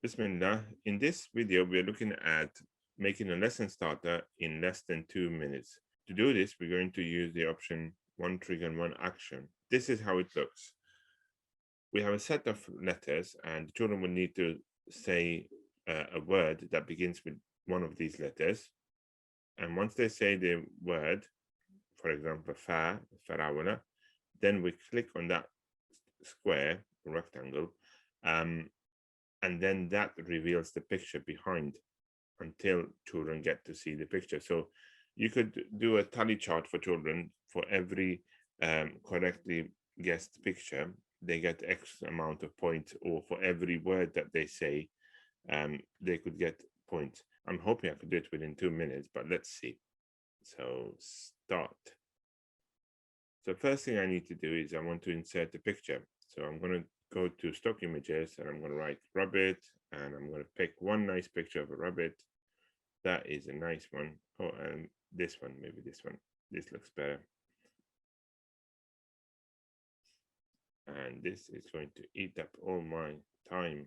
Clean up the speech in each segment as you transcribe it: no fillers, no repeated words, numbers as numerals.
Bismillah. In this video, we're looking at making a lesson starter in less than 2 minutes. To do this, we're going to use the option one trigger and one action. This is how it looks. We have a set of letters and the children will need to say a word that begins with one of these letters. And once they say the word, for example, farawala, then we click on that square or rectangle, and then that reveals the picture behind until children get to see the picture. So you could do a tally chart for children for every correctly guessed picture. They get X amount of points, or for every word that they say, they could get points. I'm hoping I could do it within 2 minutes, but let's see. So start. So first thing I need to do is I want to insert a picture. So I'm going to go to stock images and I'm going to write rabbit, and I'm going to pick one nice picture of a rabbit. That is a nice one. Oh, and this one, maybe this one. This looks better. And this is going to eat up all my time.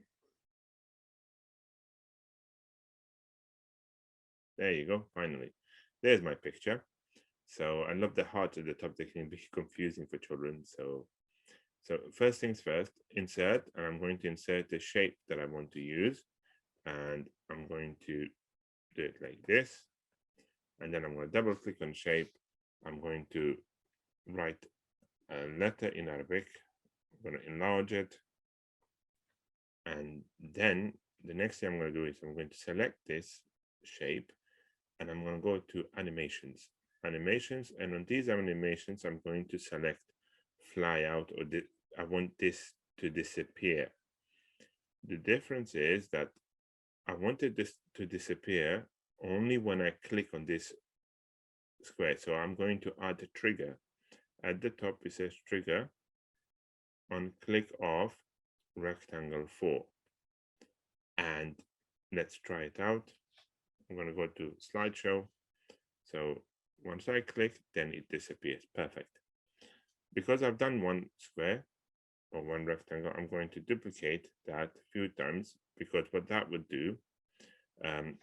There you go, finally. There's my picture. So I love the heart at the top. They can be confusing for children. So first things first, insert, and I'm going to insert the shape that I want to use. And I'm going to do it like this. And then I'm going to double click on shape. I'm going to write a letter in Arabic. I'm going to enlarge it. And then the next thing I'm going to do is I'm going to select this shape and I'm going to go to animations. And on these animations, I'm going to select fly out, or I want this to disappear. The difference is that I wanted this to disappear only when I click on this square. So I'm going to add a trigger. At the top, it says trigger on click of rectangle 4. And let's try it out. I'm going to go to slideshow. So once I click, then it disappears. Perfect. Because I've done one square or one rectangle, I'm going to duplicate that a few times, because what that would do,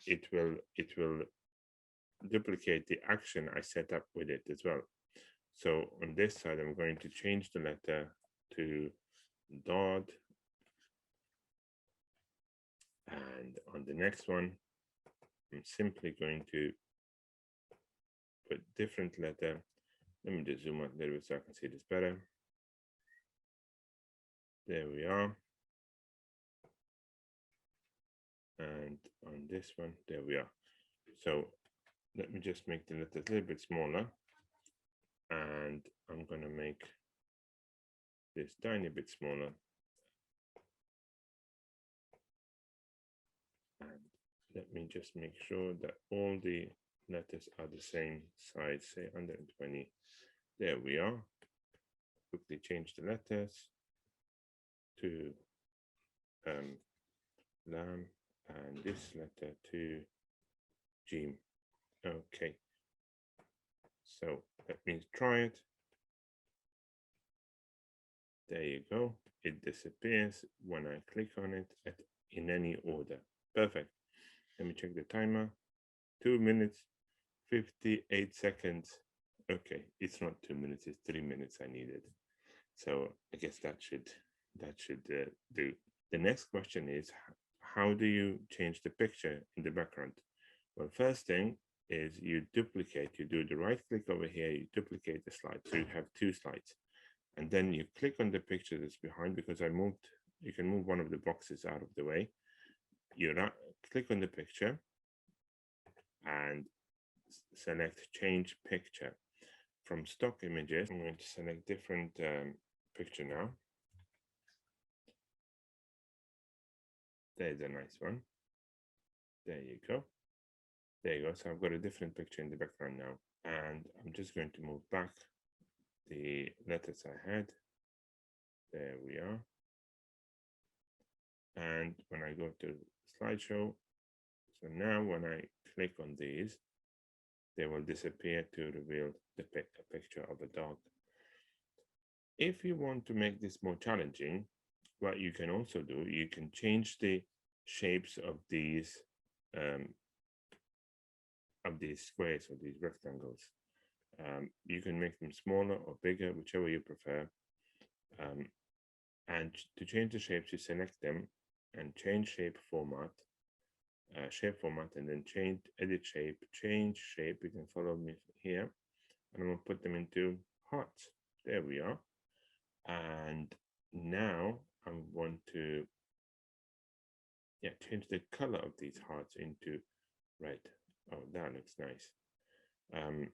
it will duplicate the action I set up with it as well. So on this side, I'm going to change the letter to dot, and on the next one, I'm simply going to put different letter. Let me just zoom out a little bit so I can see this better. There we are. And on this one, there we are. So let me just make the letters a little bit smaller. And I'm going to make this tiny bit smaller. And let me just make sure that all the letters are the same size, say 120. There we are. Quickly change the letters to lamb, and this letter to Jim. Okay. So let me try it. There you go. It disappears when I click on it in any order. Perfect. Let me check the timer. 2 minutes, 58 seconds. Okay, it's not 2 minutes, it's 3 minutes I needed. So I guess that should do. The next question is, how do you change the picture in the background? Well, first thing is you duplicate, you do the right click over here, you duplicate the slide. So you have 2 slides. And then you click on the picture that's behind, because you can move one of the boxes out of the way. You click on the picture and select change picture. From stock images, I'm going to select different picture now. There's a nice one. There you go. There you go. So I've got a different picture in the background now. And I'm just going to move back the letters I had. There we are. And when I go to slideshow, so now when I click on these, they will disappear to reveal the picture of a dog. If you want to make this more challenging, what you can also do, you can change the shapes of these squares or these rectangles. You can make them smaller or bigger, whichever you prefer. And to change the shapes, you select them and change shape format, and then edit shape, change shape. You can follow me here, and I'm gonna put them into hearts. There we are. And now I'm going to change the color of these hearts into red. Oh, that looks nice. And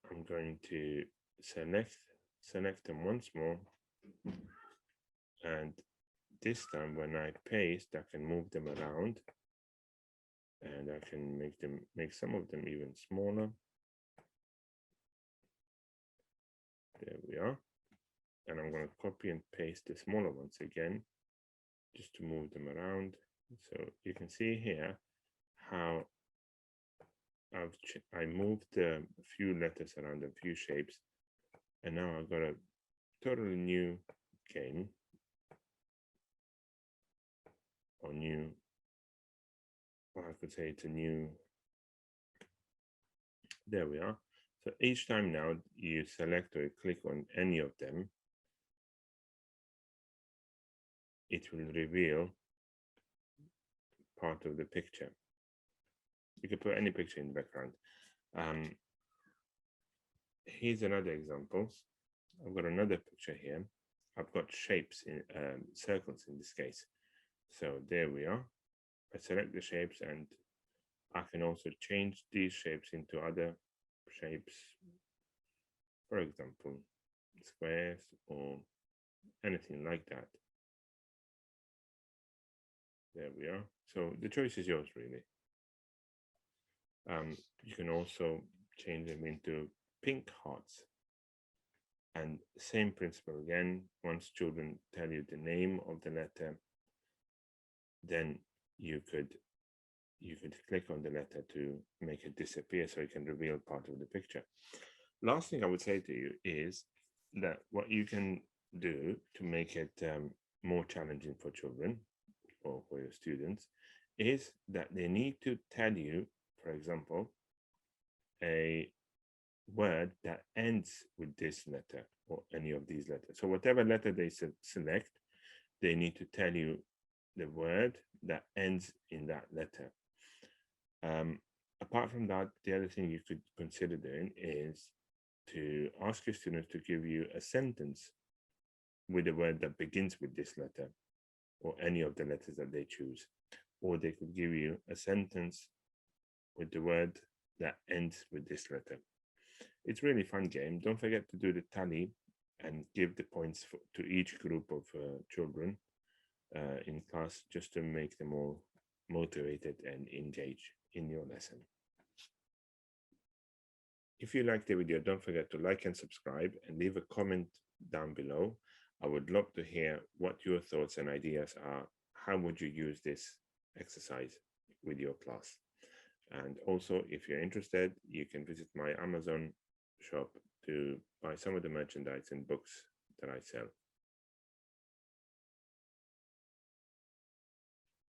I'm going to select them once more, and this time when I paste, I can move them around, and I can make some of them even smaller. There we are. And I'm going to copy and paste the smaller ones again, just to move them around. So you can see here how I moved a few letters around, a few shapes, and now I've got a totally new game, or new, well, I could say it's a new, there we are. So each time now you select or you click on any of them, it will reveal part of the picture. You can put any picture in the background. Here's another example. I've got another picture here. I've got shapes in circles in this case. So there we are. I select the shapes, and I can also change these shapes into other shapes. For example, squares or anything like that. There we are. So the choice is yours, really. You can also change them into pink hearts. And same principle again. Once children tell you the name of the letter, then you could click on the letter to make it disappear, so you can reveal part of the picture. Last thing I would say to you is that what you can do to make it more challenging for children or for your students is that they need to tell you, for example, a word that ends with this letter or any of these letters. So whatever letter they select, they need to tell you the word that ends in that letter. Apart from that, the other thing you could consider doing is to ask your students to give you a sentence with a word that begins with this letter or any of the letters that they choose. Or they could give you a sentence with the word that ends with this letter. It's really fun game. Don't forget to do the tally and give the points to each group of children in class, just to make them all motivated and engaged in your lesson. If you liked the video, don't forget to like and subscribe and leave a comment down below. I would love to hear what your thoughts and ideas are. How would you use this exercise with your class? And also, if you're interested, you can visit my Amazon shop to buy some of the merchandise and books that I sell.